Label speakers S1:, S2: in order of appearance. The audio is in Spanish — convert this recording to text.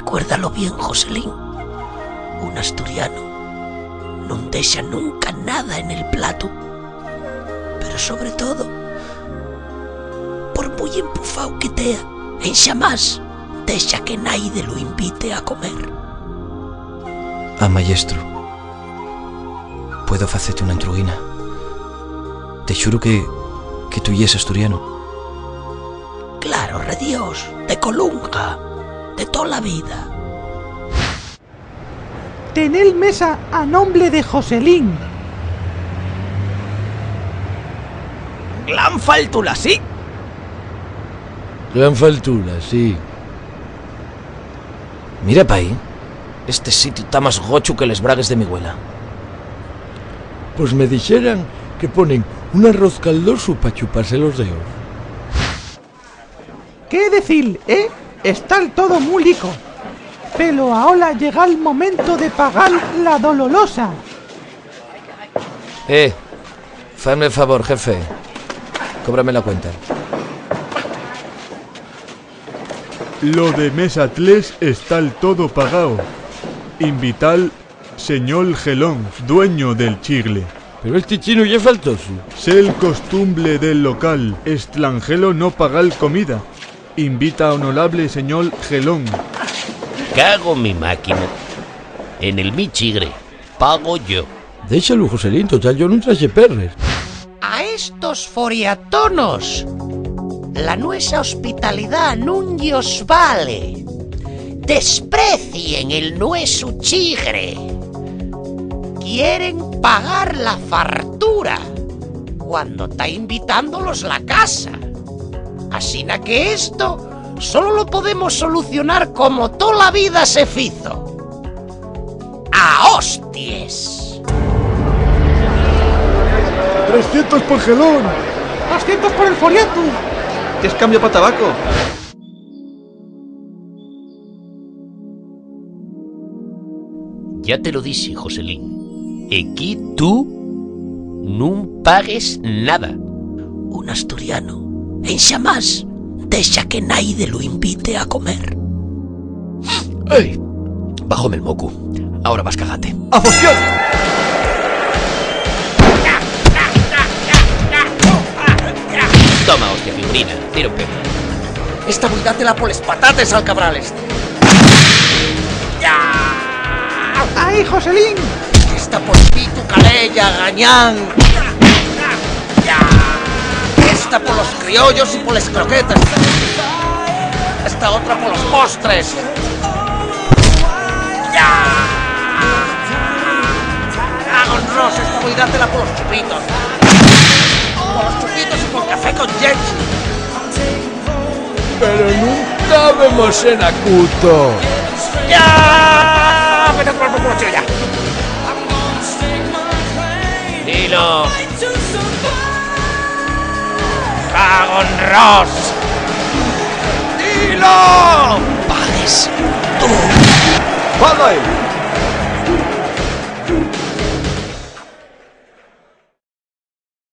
S1: Recuérdalo bien, Joselín. Un asturiano non deixa nunca nada en el plato. Pero sobre todo, por muy empufao que tea, en xamás deixa que naide lo invite a comer.
S2: Maestro, puedo facerte una entruguina. Te xuro que tú yes asturiano.
S1: Claro, rediós, de Colunga, de toda la vida.
S3: Tenel mesa a nombre de Joselín.
S4: Gran faltula, sí.
S2: Gran faltula, sí. Mira pa' ahí. Este sitio está más gocho que les bragues de mi abuela.
S5: Pues me dijeran que ponen un arroz caldoso para chuparse los dedos.
S3: ¿Qué decir, Está todo muy lico. Pero ahora llega el momento de pagar la dolorosa.
S2: Fame el favor, jefe. Cóbrame la cuenta.
S6: Lo de mesa 3 está el todo pagado. Invital señor Gelón, dueño del chigle.
S5: Pero este chino ya faltoso.
S6: Sé el costumbre del local, extranjero no pagar comida. Invita a honorable señor Gelón.
S7: Cago mi máquina. En el mi chigre, pago yo.
S5: Déxalo, Joselín, total yo no traje perres.
S1: A estos foriatonos, la nuestra hospitalidad nun os vale. Desprecien el nuestro chigre. Quieren pagar la fartura cuando está invitándolos la casa. Así que esto solo lo podemos solucionar como toda la vida se fizo. ¡A hostias!
S6: 300 por Gelón.
S3: 200 por el foriato.
S4: ¿Qué es cambio para tabaco?
S7: Ya te lo dije, Joselín. Aquí tú no pagues nada.
S1: Un asturiano en xamás deixa que naide lo invite a comer.
S7: ¡Ey! Bájome el moco. Ahora vas cagate.
S4: ¡A fusión!
S7: Toma, hostia, figurina. Tira un pedo.
S4: Esta voy dátela por las patates al cabrales.
S3: ¡Ahí, Joselín!
S4: Esta por pitu calella, gañán. Esta por los criollos y por las croquetas. Esta otra por los postres. Agonros, esta voy dátela por los chupitos. Por los chupitos y por café con leche.
S5: Pero nunca vemos en acuto.
S4: ¡Ya! ¡Vete a tomar por culo, ya!
S7: Dilo.
S4: ¡Agonros! ¡Dilo!
S1: ¡Pagues!
S4: ¡Vale!